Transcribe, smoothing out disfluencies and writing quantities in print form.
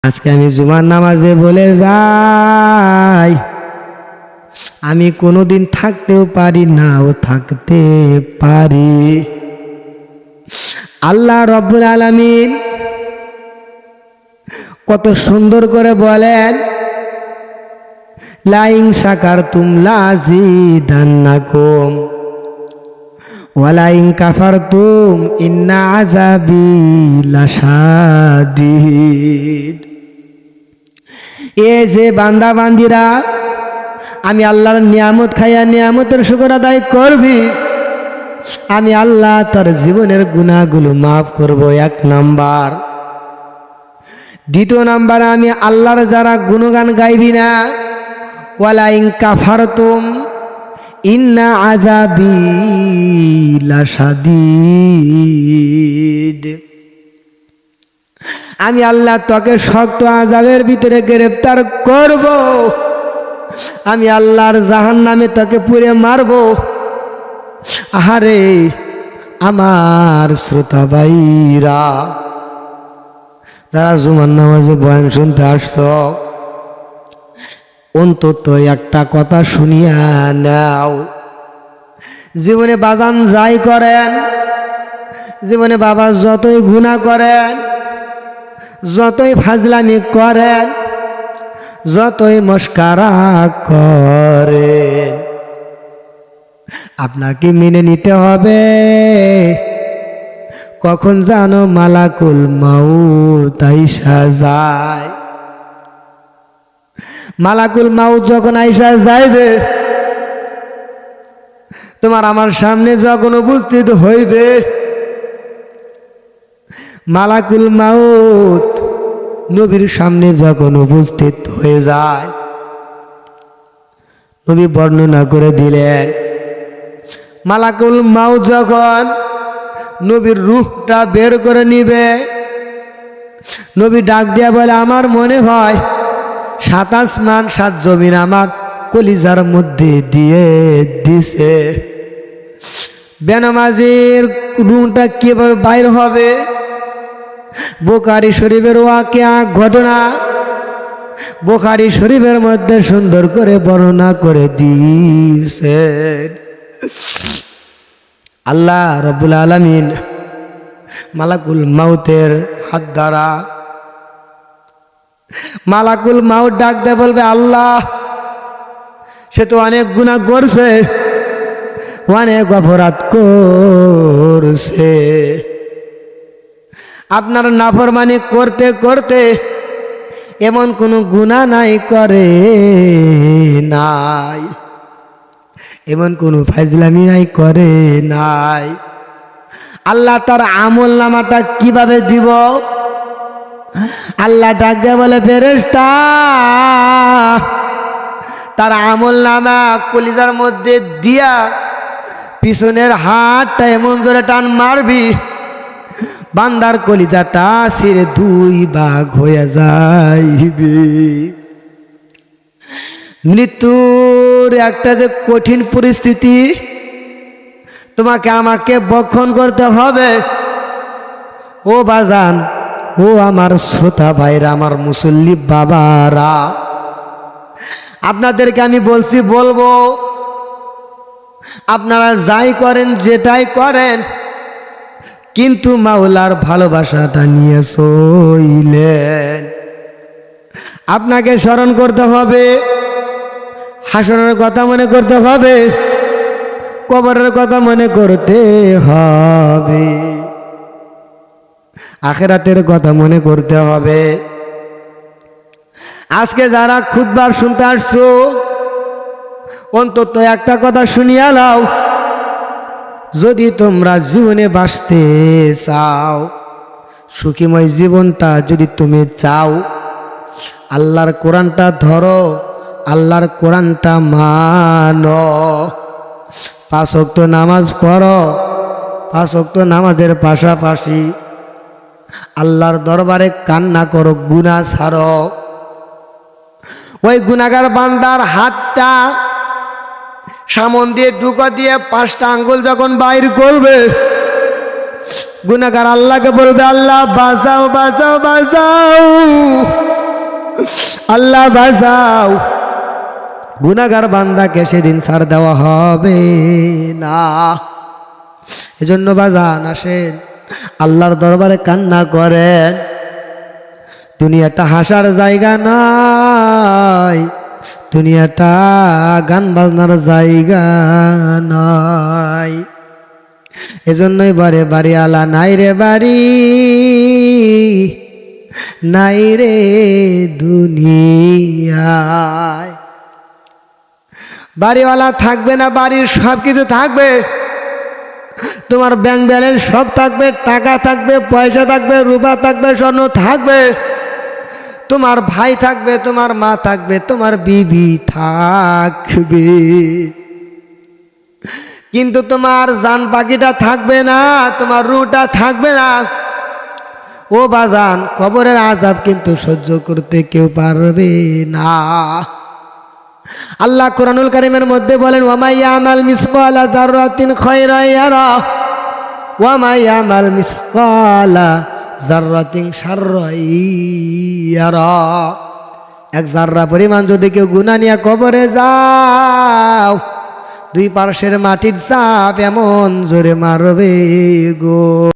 আজকে আমি জুমার নামাজে বলে যাই, আমি কোনোদিন থাকতেও পারি নাও থাকতে পারি। আল্লাহ রব্বুল আলামিন কত সুন্দর করে বলেন, লা ইন শাকারতুম লাযিদান্নাকুম ওয়া লা ইন কাফারতুম ইন্না আযাবি লাশাদীদ। এ যে বান্দা বান্দিরা, আমি আল্লাহর নিয়ামত খাইয়া নিয়ামতের শুকর আদায় করবি, আমি আল্লাহ তার জীবনের গুনাহগুলো মাফ করব, এক নাম্বার। দ্বিতীয় নাম্বার, আমি আল্লাহর যারা গুণগান গাইবি না, ওয়ালা ইন কাফারতুম ইন্না আযাবি লাশাদীদ। আমি আল্লাহ তোকে শক্ত আযাবের ভিতরে গ্রেফতার করব, আমি আল্লাহর জাহান্নামে তোকে পুড়ে মারব। আহারে আমার শ্রোতা ভাইরা, যারা জুমার নামাজে বয়ান শুনতে আসছ, অন্তত একটা কথা শুনিয়া নাও। জীবনে বাজান যাই করেন, জীবনে বাবা যতই গুনাহ করেন, যতই ফাজলামি করেন, যতই মস্কারা করেন, আপনাকে মেনে নিতে হবে কখন জানো মালাকুল মাউত আইসা যায়। মালাকুল মাউত যখন আইসা যাইবে, তোমার আমার সামনে যখন উপস্থিত হইবে, মালাকুল মাউত নবীর সামনে যখন উপস্থিত হয়ে যায়, নবী বর্ণনা করে দিলেন, মালাকুল মাউত যখন নবীর রূহটা বের করে নিবে, নবী ডাক দিয়া বলে, আমার মনে হয় 7 আসমান 7 জমিন আমার কলিজার মধ্যে দিয়ে দিছে। বেনামাজির রূহটা কিভাবে বাইর হবে? বুখারী শরীফের ওয়াকিয়া ঘটনা বুখারী শরীফের মধ্যে সুন্দর করে বর্ণনা করে দিয়েছেন। আল্লাহ রব্বুল আলামিন মালাকুল মাউতের হাত দ্বারা, মালাকুল মাউত ডাক দিয়ে বলবে, আল্লাহ সে তো অনেক গুনাহ করছে, অনেক অপরাধ করছে, আপনার নাফরমানি করতে করতে এমন কোনো গুনাহ নাই করে নাই, এমন কোনো ফাজলামি নাই করে নাই। আল্লাহ তার আমল নামাটা কিভাবে দিব? আল্লাহ ডাক দিয়ে বলে, ফেরেশতা তার আমল নামা কলিজার মধ্যে দিয়া পিছনের হাতটা এমন জোরে টান মারবি, বান্দার কলিজাটা ছিঁড়ে 2 ভাগ হয়ে যাইবে। মৃত্যুর একটা যে কঠিন পরিস্থিতি তোমাকে আমাকে বক্ষণ করতে হবে। ও বাজান, ও আমার শ্রোতা ভাইরা, আমার মুসল্লি বাবারা, আপনাদেরকে আমি বলবো, আপনারা যাই করেন, যেটাই করেন, কিন্তু মাওলার ভালোবাসাটা নিয়ে চইলেন। আপনাকে স্মরণ করতে হবে, হাসরের কথা মনে করতে হবে, কবরের কথা মনে করতে হবে, আখিরাতের কথা মনে করতে হবে। আজকে যারা খুতবা শুনতে আসছো, অন্তত একটা কথা শুনিয়া নাও, যদি তোমরা জীবনে বাঁচতে চাও, সুখীময় জীবনটা যদি তুমি চাও, আল্লাহর কোরআনটা ধরো, আল্লাহর কোরআনটা মানো, 5 ওয়াক্ত নামাজ পড়ো, 5 ওয়াক্ত নামাজের পাশাপাশি আল্লাহর দরবারে কান্না করো, গুনাহ ছাড়ো। ওই গুনাহগার বান্দার হাতটা সামন দিয়ে ঢুকা দিয়ে 5টা আঙ্গুল যখন বাইর করবে, গুনাহগার আল্লাহকে বলবে, আল্লাহ বাঁচাও বাঁচাও বাঁচাও। আল্লাহ বাঁচাও, গুনাহগার বান্দাকে সেদিন ছাড় দেওয়া হবে না। এজন্য বাজান আসেন আল্লাহর দরবারে কান্না করেন। দুনিয়াটা হাসার জায়গা নয়, দুনিয়াটা গান বাজনার জায়গা নয়। এজন্যই বারে বাড়ি আলা নাই রে বাড়ি, নাই রে দুনিয়ায়। বাড়িওয়ালা থাকবে না, বাড়ির সব কিছু থাকবে, তোমার ব্যাংক ব্যালেন্স সব থাকবে, টাকা থাকবে, পয়সা থাকবে, রূপা থাকবে, স্বর্ণ থাকবে, তোমার ভাই থাকবে, তোমার মা থাকবে, তোমার বিবি থাকবে, কিন্তু তোমার জান পাখিটা থাকবে না, তোমার রুটা থাকবে না। ও বাজান, কবরের আযাব কিন্তু সহ্য করতে কেউ পারবে না। আল্লাহ কোরআনুল কারীমের মধ্যে বলেন, ওয়া মা ইয়ামাল মিসকালা যাররাতিন খায়রান ইয়ারা ওয়া মা ইয়ামাল মিসকালা যাররাতিন শাররান ইয়ারা। এক জাররা পরিমাণ যদি কেউ গুনাহ নিয়ে কবরে যাও, দুই পার্শ্বের মাটির চাপ এমন জোরে মারবে গো।